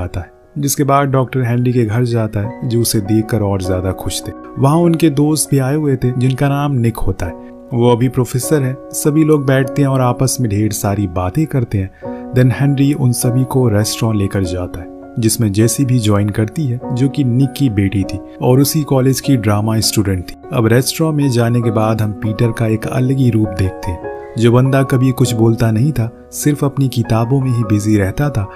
पाता है, जिसके बाद डॉक्टर हेनरी के घर जाता है जो उसे देखकर और ज्यादा खुश थे। वहाँ उनके दोस्त भी आए हुए थे जिनका नाम निक होता है। वो अभी प्रोफेसर है। सभी लोग बैठते हैं और आपस में ढेर सारी बातें करते हैं। देन हेनरी उन सभी को रेस्टोरेंट लेकर जाता है जिसमें जेसी भी ज्वाइन करती है जो कि निक की बेटी थी और उसी कॉलेज की ड्रामा स्टूडेंट थी। अब रेस्टोरेंट में जाने के बाद हम पीटर का एक अलग ही रूप देखते हैं। जो बंदा कभी कुछ बोलता नहीं था, सिर्फ अपनी किताबों में ही बिजी रहता था,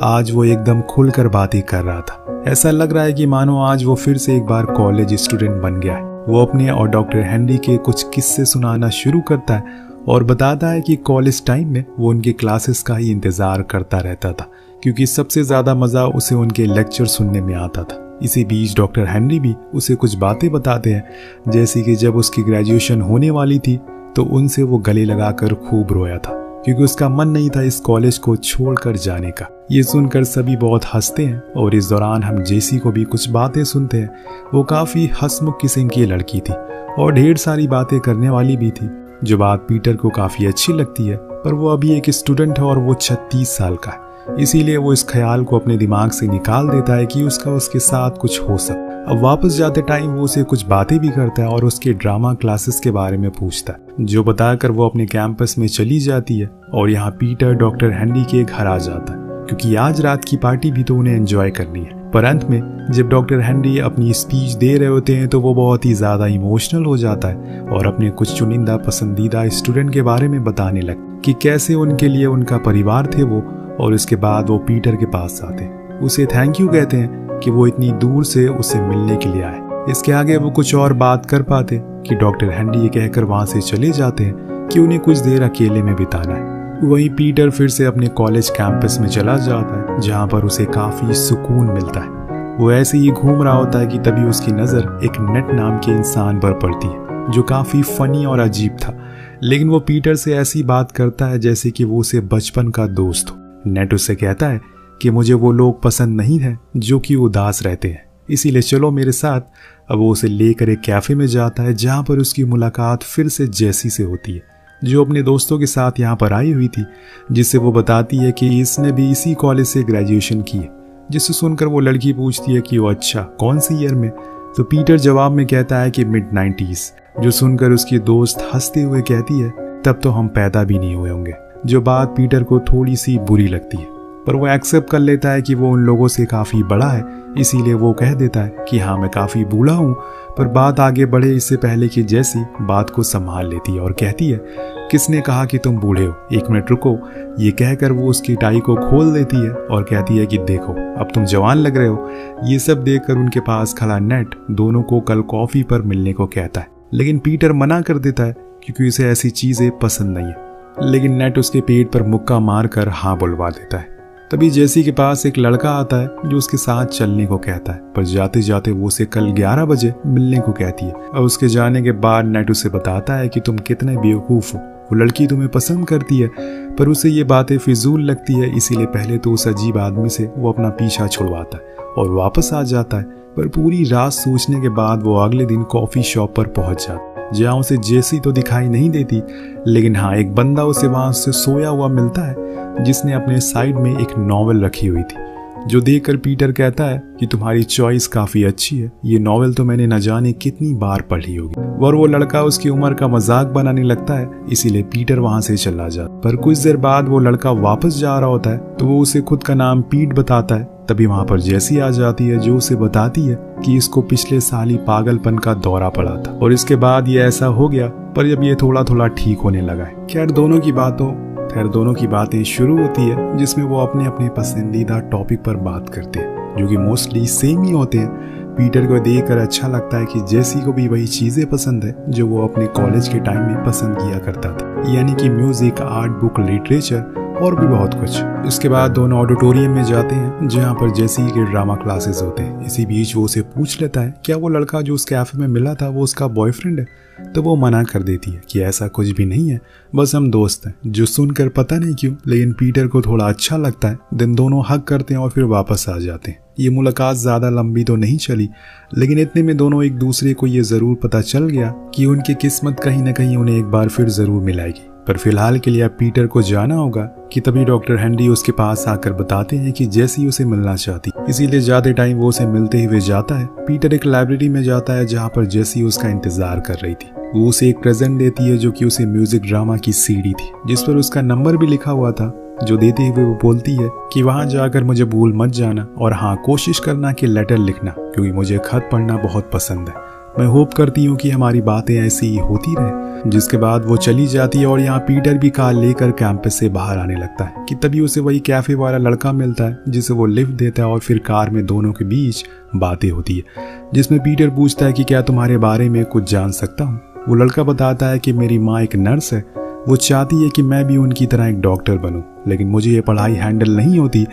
आज वो एकदम खुलकर बातें कर रहा था। ऐसा लग रहा है कि मानो आज वो फिर से एक बार कॉलेज स्टूडेंट बन गया है। वो अपने और डॉक्टर हेनरी के कुछ किस्से सुनाना शुरू करता है और बताता है कि कॉलेज टाइम में वो उनके क्लासेस का ही इंतजार करता रहता था क्योंकि सबसे ज्यादा मजा उसे उनके लेक्चर सुनने में आता था। इसी बीच डॉक्टर हेनरी भी उसे कुछ बातें बताते हैं, जैसे कि जब उसकी ग्रेजुएशन होने वाली थी तो उनसे वो गले लगाकर खूब रोया था क्योंकि उसका मन नहीं था इस कॉलेज को छोड़कर जाने का। ये सुनकर सभी बहुत हंसते हैं और इस दौरान हम जेसी को भी कुछ बातें सुनते हैं। वो काफी हंसमुख किस्म की लड़की थी और ढेर सारी बातें करने वाली भी थी, जो बात पीटर को काफी अच्छी लगती है। पर वो अभी एक स्टूडेंट है और वो 36 साल का है, इसीलिए वो इस ख्याल को अपने दिमाग से निकाल देता है कि उसके साथ कुछ हो सकता। अब वापस जाते टाइम वो उसे कुछ बातें भी करता है और उसके ड्रामा क्लासेस के बारे में पूछता है, जो बताकर वो अपने कैंपस में चली जाती है। और यहाँ पीटर डॉक्टर हेनरी के घर आ जाता है क्योंकि आज रात की पार्टी भी तो उन्हें एंजॉय करनी है। पर अंत में जब डॉक्टर हेनरी अपनी स्पीच दे रहे होते हैं तो वो बहुत ही ज्यादा इमोशनल हो जाता है और अपने कुछ चुनिंदा पसंदीदा स्टूडेंट के बारे में बताने लगा कि कैसे उनके लिए उनका परिवार थे वो। और उसके बाद वो पीटर के पास आते हैं, उसे थैंक यू कहते हैं कि वो इतनी दूर से उसे मिलने के लिए आए। इसके आगे वो कुछ और बात कर पाते कि डॉक्टर हेनरी ये कहकर वहां से चले जाते हैं कि उन्हें कुछ देर अकेले में बिताना है। वहीं पीटर फिर से अपने कॉलेज कैंपस में चला जाता है जहां पर उसे काफी सुकून मिलता है। वो ऐसे ही घूम रहा होता है कि तभी उसकी नजर एक नेट नाम के इंसान पर पड़ती है जो काफी फनी और अजीब था, लेकिन वो पीटर से ऐसी बात करता है जैसे कि वो उसे बचपन का दोस्त हो। नेट उससे कहता है कि मुझे वो लोग पसंद नहीं है जो कि उदास रहते हैं, इसीलिए चलो मेरे साथ। अब वो उसे लेकर एक कैफे में जाता है जहां पर उसकी मुलाकात फिर से जेसी से होती है, जो अपने दोस्तों के साथ यहाँ पर आई हुई थी, जिससे वो बताती है कि इसने भी इसी कॉलेज से ग्रेजुएशन की है। जिससे सुनकर वो लड़की पूछती है कि वो अच्छा कौन सी ईयर में। तो पीटर जवाब में कहता है कि मिड 90s, जो सुनकर उसकी दोस्त हंसते हुए कहती है तब तो हम पैदा भी नहीं हुए होंगे। जो बात पीटर को थोड़ी सी बुरी लगती है, पर वो एक्सेप्ट कर लेता है कि वो उन लोगों से काफ़ी बड़ा है, इसीलिए वो कह देता है कि हाँ मैं काफ़ी बूढ़ा हूँ। पर बात आगे बढ़े इससे पहले कि जेसी बात को संभाल लेती है और कहती है किसने कहा कि तुम बूढ़े हो, 1 मिनट रुको। ये कहकर वो उसकी टाई को खोल देती है और कहती है कि देखो अब तुम जवान लग रहे हो। ये सब देखकर उनके पास खड़ा नेट दोनों को कल कॉफ़ी पर मिलने को कहता है, लेकिन पीटर मना कर देता है क्योंकि उसे ऐसी चीज़ें पसंद नहीं है। लेकिन नेट उसके पेट पर मुक्का मारकर हाँ बुलवा देता है। तभी जेसी के पास एक लड़का आता है जो उसके साथ चलने को कहता है, पर जाते जाते वो उसे कल 11 बजे मिलने को कहती है। और उसके जाने के बाद नेट उसे बताता है कि तुम कितने बेवकूफ़ हो, वो लड़की तुम्हें पसंद करती है। पर उसे ये बातें फिजूल लगती है, इसीलिए पहले तो उस अजीब आदमी से वो अपना पीछा छुड़वाता है और वापस आ जाता है। पर पूरी रात सोचने के बाद वो अगले दिन कॉफ़ी शॉप पर पहुंच जाता है जहाँ उसे जेसी तो दिखाई नहीं देती, लेकिन हाँ एक बंदा उसे वहाँ से सोया हुआ मिलता है जिसने अपने साइड में एक नॉवेल रखी हुई थी, जो देखकर पीटर कहता है कि तुम्हारी चॉइस काफ़ी अच्छी है, ये नॉवेल तो मैंने न जाने कितनी बार पढ़ी होगी। और वो लड़का उसकी उम्र का मजाक बनाने लगता है, इसीलिए पीटर वहाँ से चला जाता। पर कुछ देर बाद वो लड़का वापस जा रहा होता है तो वो उसे खुद का नाम पीट बताता है। तभी वहाँ पर जेसी आ जाती है जो उसे बताती है कि इसको पिछले साल ही पागलपन का दौरा पड़ा था और इसके बाद ये ऐसा हो गया, पर अब ये थोड़ा थोड़ा ठीक होने लगा है। खैर दोनों की बातें शुरू होती है जिसमें वो अपने अपने पसंदीदा टॉपिक पर बात करते हैं जो कि मोस्टली सेम ही होते हैं। पीटर को देखकर अच्छा लगता है कि जेसी को भी वही चीज़ें पसंद है जो वो अपने कॉलेज के टाइम में पसंद किया करता था, यानी कि म्यूजिक, आर्ट, बुक, लिटरेचर और भी बहुत कुछ। इसके बाद दोनों ऑडिटोरियम में जाते हैं जहाँ पर जेसी के ड्रामा क्लासेस होते हैं। इसी बीच वो उसे पूछ लेता है क्या वो लड़का जो उस कैफे में मिला था वो उसका बॉयफ्रेंड है। तो वो मना कर देती है कि ऐसा कुछ भी नहीं है, बस हम दोस्त हैं। जो सुनकर पता नहीं क्यों लेकिन पीटर को थोड़ा अच्छा लगता है। दिन दोनों हग करते हैं और फिर वापस आ जाते हैं। ये मुलाकात ज़्यादा लंबी तो नहीं चली, लेकिन इतने में दोनों एक दूसरे को ये ज़रूर पता चल गया कि उनकी किस्मत कहीं ना कहीं उन्हें एक बार फिर ज़रूर मिलाएगी। पर फिलहाल के लिए अब पीटर को जाना होगा कि तभी डॉक्टर हेनरी उसके पास आकर बताते हैं कि जेसी उसे मिलना चाहती, इसीलिए ज्यादा टाइम वो उसे मिलते हुए जाता है। पीटर एक लाइब्रेरी में जाता है जहाँ पर जेसी उसका इंतजार कर रही थी। वो उसे एक प्रेजेंट देती है जो कि उसे म्यूजिक ड्रामा की सीडी थी, जिस पर उसका नंबर भी लिखा हुआ था। जो देते हुए वो बोलती है कि वहां जाकर मुझे भूल मत जाना और हाँ, कोशिश करना कि लेटर लिखना, क्योंकि मुझे खत पढ़ना बहुत पसंद है। मैं होप करती हूँ कि हमारी बातें ऐसी ही होती रहे। जिसके बाद वो चली जाती है और यहाँ पीटर भी कार लेकर कैंपस से बाहर आने लगता है कि तभी उसे वही कैफे वाला लड़का मिलता है जिसे वो लिफ्ट देता है और फिर कार में दोनों के बीच बातें होती है, जिसमें पीटर पूछता है कि क्या तुम्हारे बारे में कुछ जान सकता हूँ। वो लड़का बताता है कि मेरी माँ एक नर्स है, वो चाहती है कि मैं भी उनकी तरह एक डॉक्टर बनूं, लेकिन मुझे ये पढ़ाई हैंडल नहीं होती।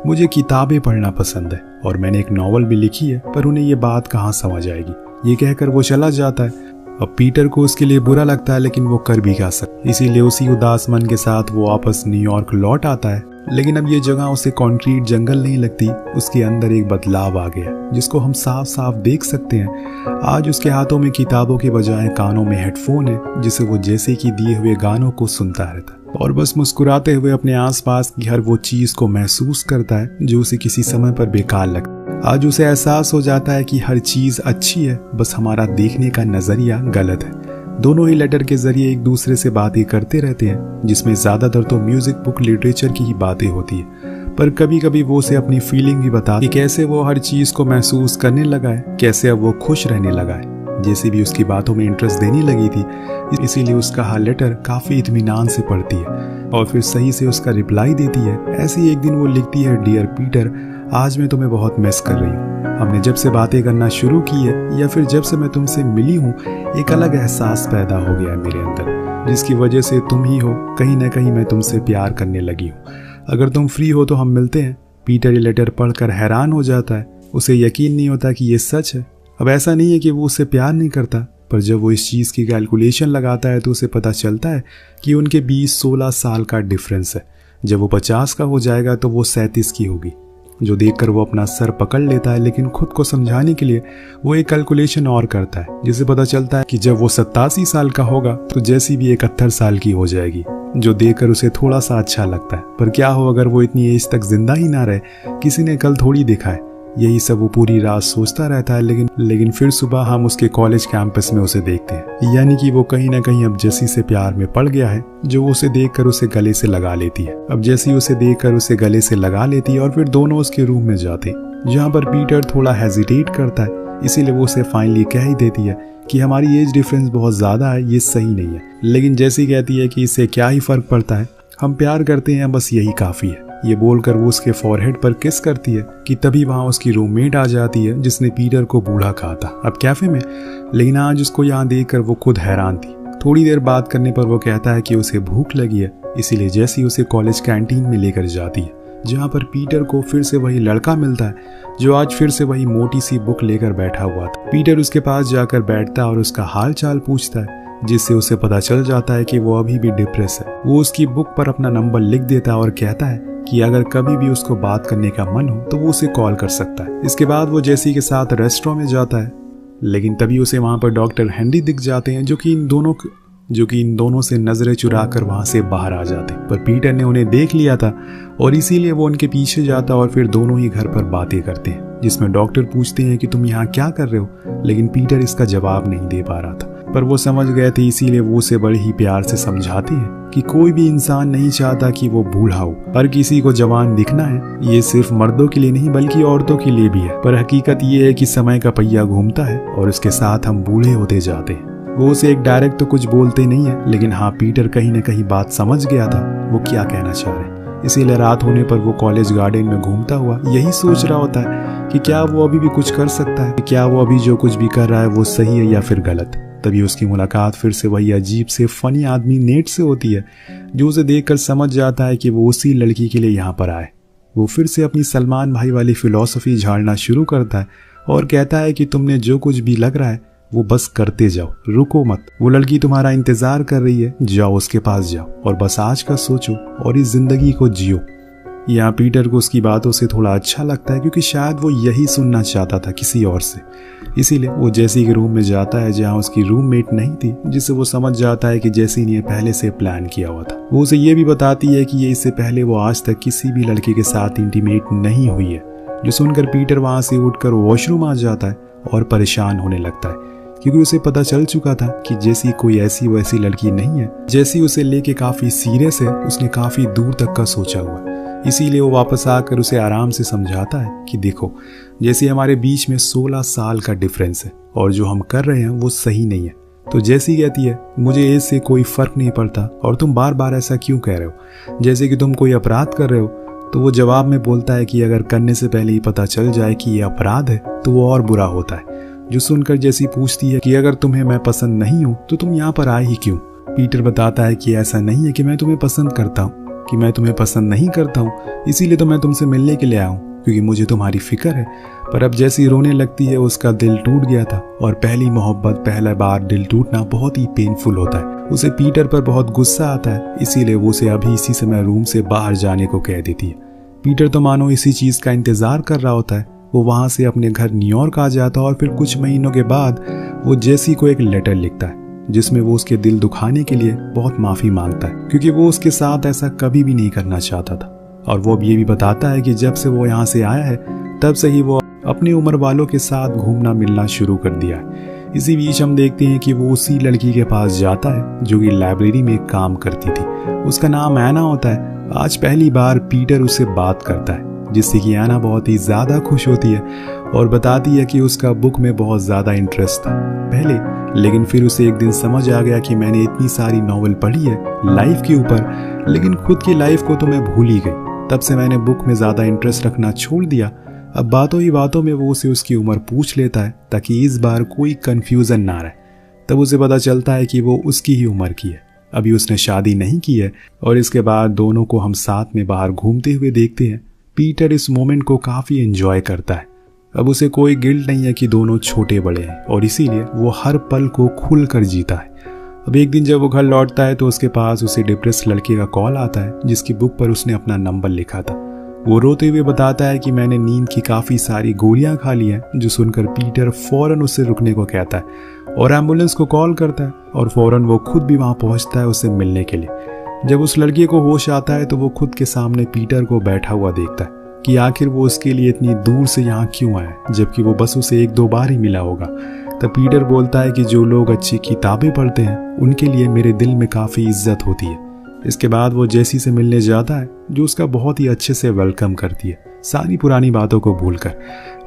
मुझे किताबें पढ़ना पसंद है और मैंने एक नॉवल भी लिखी है, पर उन्हें ये बात कहाँ समझ आएगी। ये कहकर वो चला जाता है। अब पीटर को उसके लिए बुरा लगता है, लेकिन वो कर भी क्या सकता, इसीलिए उसी उदास मन के साथ वो वापस न्यूयॉर्क लौट आता है। लेकिन अब ये जगह उसे कंक्रीट जंगल नहीं लगती, उसके अंदर एक बदलाव आ गया जिसको हम साफ साफ देख सकते हैं। आज उसके हाथों में किताबों के बजाय कानों में हेडफोन है, जिसे वो जैसे कि दिए हुए गानों को सुनता रहता है और बस मुस्कुराते हुए अपने आसपास की हर वो चीज को महसूस करता है जो उसे किसी समय पर बेकार लगता है। आज उसे एहसास हो जाता है कि हर चीज अच्छी है, बस हमारा देखने का नजरिया गलत है। दोनों ही लेटर के जरिए एक दूसरे से बातें करते रहते हैं, जिसमें ज्यादातर तो म्यूजिक बुक लिटरेचर की ही बातें होती है, पर कभी कभी वो उसे अपनी फीलिंग भी बताती कि कैसे वो हर चीज को महसूस करने लगा है, कैसे अब वो खुश रहने लगा है। जैसे भी उसकी बातों में इंटरेस्ट देने लगी थी, इसीलिए उसका हर लेटर काफी इत्मीनान से पढ़ती है और फिर सही से उसका रिप्लाई देती है। ऐसे ही एक दिन वो लिखती है, डियर पीटर, आज मैं तुम्हें बहुत मिस कर रही हूँ। हमने जब से बातें करना शुरू की है या फिर जब से मैं तुमसे मिली हूँ, एक अलग एहसास पैदा हो गया है मेरे अंदर, जिसकी वजह से तुम ही हो, कहीं ना कहीं मैं तुमसे प्यार करने लगी हूँ। अगर तुम फ्री हो तो हम मिलते हैं। पीटर ये लेटर पढ़कर हैरान हो जाता है, उसे यकीन नहीं होता कि ये सच है। अब ऐसा नहीं है कि वो उससे प्यार नहीं करता, पर जब वो इस चीज़ की कैलकुलेशन लगाता है तो उसे पता चलता है कि उनके 20-16 साल का डिफरेंस है। जब वो 50 का हो जाएगा तो वो 37 की होगी, जो देखकर वो अपना सर पकड़ लेता है। लेकिन खुद को समझाने के लिए वो एक कैलकुलेशन और करता है, जिसे पता चलता है कि जब वो 87 साल का होगा तो जैसी भी 71 साल की हो जाएगी, जो देखकर उसे थोड़ा सा अच्छा लगता है। पर क्या हो अगर वो इतनी एज तक जिंदा ही ना रहे, किसी ने कल थोड़ी देखा है। यही सब वो पूरी रात सोचता रहता है। लेकिन फिर सुबह हम उसके कॉलेज कैंपस में उसे देखते हैं, यानी कि वो कहीं ना कहीं अब जेसी से प्यार में पड़ गया है, जो उसे देखकर उसे गले से लगा लेती है। अब जेसी उसे देखकर उसे गले से लगा लेती है और फिर दोनों उसके रूम में जाते हैं, जहाँ पर पीटर थोड़ा हेजिटेट करता है। इसीलिए वो उसे फाइनली कह ही देती है कि हमारी एज डिफरेंस बहुत ज्यादा है, ये सही नहीं है। लेकिन जेसी कहती है कि इससे क्या ही फर्क पड़ता है, हम प्यार करते हैं, बस यही काफी है। ये बोलकर वो उसके फॉरहेड पर किस करती है कि तभी वहां उसकी रूममेट आ जाती है, जिसने पीटर को बूढ़ा कहा था अब कैफे में। लेकिन आज उसको यहाँ देखकर वो खुद हैरान थी। थोड़ी देर बात करने पर वो कहता है कि उसे भूख लगी है, इसीलिए जैसी उसे कॉलेज कैंटीन में लेकर जाती है, जहाँ पर पीटर को फिर से वही लड़का मिलता है, जो आज फिर से वही मोटी सी बुक लेकर बैठा हुआ था। पीटर उसके पास जाकर बैठता है और उसका हाल चाल पूछता है, जिससे उसे पता चल जाता है कि वो अभी भी डिप्रेस है। वो उसकी बुक पर अपना नंबर लिख देता है और कहता है कि अगर कभी भी उसको बात करने का मन हो तो वो उसे कॉल कर सकता है। इसके बाद वो जेसी के साथ रेस्टोरेंट में जाता है, लेकिन तभी उसे वहां पर डॉक्टर हेनरी दिख जाते हैं, जो कि इन दोनों से नजरें चुरा कर वहां से बाहर आ जाते। पर पीटर ने उन्हें देख लिया था और इसीलिए वो उनके पीछे जाता और फिर दोनों ही घर पर बातें करते हैं, जिसमें डॉक्टर पूछते हैं कि तुम यहाँ क्या कर रहे हो, लेकिन पीटर इसका जवाब नहीं दे पा रहा था। पर वो समझ गए थे, इसीलिए वो उसे बड़े ही प्यार से समझाते हैं कि कोई भी इंसान नहीं चाहता कि वो बूढ़ा हो। हर किसी को जवान दिखना है, ये सिर्फ मर्दों के लिए नहीं बल्कि औरतों के लिए भी है। पर हकीकत ये है कि समय का पहिया घूमता है और उसके साथ हम बूढ़े होते जाते हैं। वो उसे एक डायरेक्ट तो कुछ बोलते नहीं है, लेकिन हाँ, पीटर कहीं न कहीं बात समझ गया था वो क्या कहना चाह रहे। इसीलिए रात होने पर वो कॉलेज गार्डन में घूमता हुआ यही सोच रहा होता है कि क्या वो अभी भी कुछ कर सकता है, क्या वो अभी जो कुछ भी कर रहा है वो सही है या फिर गलत। तभी उसकी मुलाकात फिर से वही अजीब से फनी आदमी नेट से होती है, जो उसे देखकर समझ जाता है कि वो उसी लड़की के लिए यहाँ पर आए। वो फिर से अपनी सलमान भाई वाली फिलॉसफी झाड़ना शुरू करता है और कहता है कि तुमने जो कुछ भी लग रहा है वो बस करते जाओ, रुको मत। वो लड़की तुम्हारा इंतजार कर रही है, जाओ उसके पास जाओ और बस आज का सोचो और इस जिंदगी को जियो। यहाँ पीटर को उसकी बातों से थोड़ा अच्छा लगता है क्योंकि शायद वो यही सुनना चाहता था किसी और से। इसीलिए वो जेसी के रूम में जाता है जहाँ उसकी रूममेट नहीं थी, जिससे वो समझ जाता है कि जेसी ने पहले से प्लान किया हुआ था। वो उसे ये भी बताती है कि ये इससे पहले वो आज तक किसी भी लड़के के साथ इंटीमेट नहीं हुई है। जो सुनकर पीटर वहाँ से उठकर वॉशरूम आ जाता है और परेशान होने लगता है क्योंकि उसे पता चल चुका था कि जेसी कोई ऐसी वैसी लड़की नहीं है। जेसी उसे लेके काफी सीरियस है, उसने काफी दूर तक का सोचा हुआ। इसीलिए वो वापस आकर उसे आराम से समझाता है कि देखो जेसी, हमारे बीच में 16 साल का डिफरेंस है और जो हम कर रहे हैं वो सही नहीं है। तो जेसी कहती है मुझे एज से कोई फर्क नहीं पड़ता और तुम बार बार ऐसा क्यों कह रहे हो, जैसे कि तुम कोई अपराध कर रहे हो। तो वो जवाब में बोलता है कि अगर करने से पहले ही पता चल जाए कि ये अपराध है तो वो और बुरा होता है। जो सुनकर जेसी पूछती है कि अगर तुम्हें मैं पसंद नहीं हूँ तो तुम यहाँ पर आए ही क्यों। पीटर बताता है कि ऐसा नहीं है कि मैं तुम्हें पसंद करता हूँ, कि मैं तुम्हें पसंद नहीं करता हूँ, इसीलिए तो मैं तुमसे मिलने के लिए आया हूँ क्योंकि मुझे तुम्हारी फिक्र है। पर अब जैसी रोने लगती है, उसका दिल टूट गया था और पहली मोहब्बत, पहला बार दिल टूटना बहुत ही पेनफुल होता है। उसे पीटर पर बहुत गुस्सा आता है, इसीलिए वो उसे अभी इसी समय रूम से बाहर जाने को कह देती है। पीटर तो मानो इसी चीज का इंतजार कर रहा होता है। वो वहां से अपने घर न्यूयॉर्क आ जाता है और फिर कुछ महीनों के बाद वो जेसी को एक लेटर लिखता है जिसमें वो उसके दिल दुखाने के लिए बहुत माफी मांगता है क्योंकि वो उसके साथ ऐसा कभी भी नहीं करना चाहता था। और वो अब ये भी बताता है कि जब से वो यहाँ से आया है तब से ही वो अपनी उम्र वालों के साथ घूमना मिलना शुरू कर दिया है। इसी बीच हम देखते हैं कि वो उसी लड़की के पास जाता है जो कि लाइब्रेरी में काम करती थी। उसका नाम ऐना होता है। आज पहली बार पीटर उससे बात करता है जिससे कि ऐना बहुत ही ज़्यादा खुश होती है और बताती है कि उसका बुक में बहुत ज़्यादा इंटरेस्ट था पहले, लेकिन फिर उसे एक दिन समझ आ गया कि मैंने इतनी सारी नॉवल पढ़ी है लाइफ के ऊपर, लेकिन खुद की लाइफ को तो मैं भूल ही गई। तब से मैंने बुक में ज़्यादा इंटरेस्ट रखना छोड़ दिया। अब बातों ही बातों में वो उसे उसकी उम्र पूछ लेता है ताकि इस बार कोई कन्फ्यूज़न ना रहे। तब उसे पता चलता है कि वो उसकी ही उम्र की है, अभी उसने शादी नहीं की है। और इसके बाद दोनों को हम साथ में बाहर घूमते हुए देखते हैं। पीटर इस मोमेंट को काफ़ी एंजॉय करता है। अब उसे कोई गिल्ट नहीं है कि दोनों छोटे बड़े हैं और इसीलिए वो हर पल को खुल कर जीता है। अब एक दिन जब वो घर लौटता है तो उसके पास उसे डिप्रेस लड़के का कॉल आता है जिसकी बुक पर उसने अपना नंबर लिखा था। वो रोते हुए बताता है कि मैंने नींद की काफ़ी सारी गोलियां खा ली हैं। जो सुनकर पीटर फौरन उससे रुकने को कहता है और एम्बुलेंस को कॉल करता है और फौरन वो खुद भी वहाँ पहुँचता है उससे मिलने के लिए। जब उस लड़के को होश आता है तो वो खुद के सामने पीटर को बैठा हुआ देखता है कि आखिर वो उसके लिए इतनी दूर से यहाँ क्यों आया, जबकि वो बस उसे 1-2 बार ही मिला होगा। तब पीटर बोलता है कि जो लोग अच्छी किताबें पढ़ते हैं उनके लिए मेरे दिल में काफ़ी इज्जत होती है। इसके बाद वो जेसी से मिलने जाता है जो उसका बहुत ही अच्छे से वेलकम करती है सारी पुरानी बातों को भूलकर,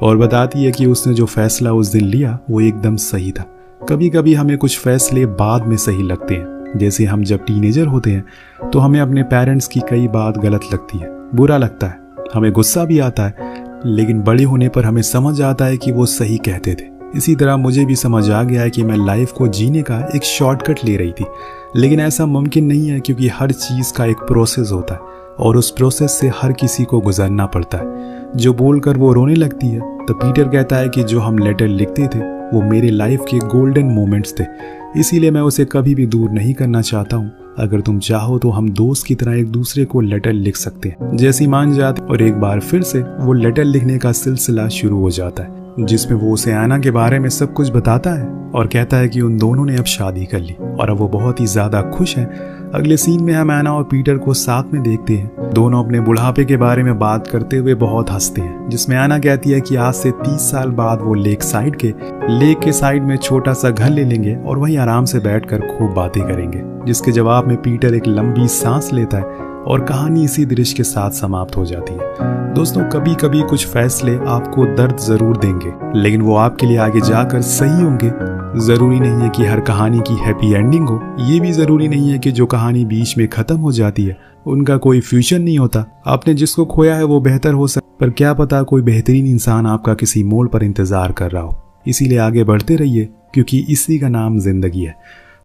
और बताती है कि उसने जो फैसला उस दिन लिया वो एकदम सही था। कभी कभी हमें कुछ फैसले बाद में सही लगते हैं, जैसे हम जब टीनेजर होते हैं तो हमें अपने पेरेंट्स की कई बात गलत लगती है, बुरा लगता है, हमें गुस्सा भी आता है, लेकिन बड़े होने पर हमें समझ आता है कि वो सही कहते थे। इसी तरह मुझे भी समझ आ गया है कि मैं लाइफ को जीने का एक शॉर्टकट ले रही थी, लेकिन ऐसा मुमकिन नहीं है क्योंकि हर चीज़ का एक प्रोसेस होता है और उस प्रोसेस से हर किसी को गुजरना पड़ता है। जो बोलकर वो रोने लगती है तो पीटर कहता है कि जो हम लेटर लिखते थे वो मेरे लाइफ के गोल्डन मोमेंट्स थे, इसीलिए मैं उसे कभी भी दूर नहीं करना चाहता हूँ। अगर तुम चाहो तो हम दोस्त की तरह एक दूसरे को लेटर लिख सकते हैं। जैसी मान जाती और एक बार फिर से वो लेटर लिखने का सिलसिला शुरू हो जाता है जिसमें वो उसे ऐना के बारे में सब कुछ बताता है और कहता है कि उन दोनों ने अब शादी कर ली और अब वो बहुत ही ज़्यादा खुश हैं। अगले सीन में हम ऐना और पीटर को साथ में देखते हैं। दोनों अपने बुढ़ापे के बारे में बात करते हुए बहुत हंसते हैं, जिसमें ऐना कहती है कि आज से 30 साल बाद वो लेक के साइड में छोटा सा घर ले लेंगे और वहीं आराम से बैठकर खूब बातें करेंगे। जिसके जवाब में पीटर एक लंबी सांस लेता है और कहानी इसी दृश्य के साथ समाप्त हो जाती है। दोस्तों, कभी कभी कुछ फैसले आपको दर्द जरूर देंगे, लेकिन वो आपके लिए आगे जाकर सही होंगे। जरूरी नहीं है कि हर कहानी की हैप्पी एंडिंग हो, ये भी जरूरी नहीं है कि जो कहानी बीच में खत्म हो जाती है उनका कोई फ्यूचर नहीं होता। आपने जिसको खोया है वो बेहतर हो सकता, पर क्या पता कोई बेहतरीन इंसान आपका किसी मोड़ पर इंतजार कर रहा हो। इसीलिए आगे बढ़ते रहिए क्योंकि इसी का नाम जिंदगी है।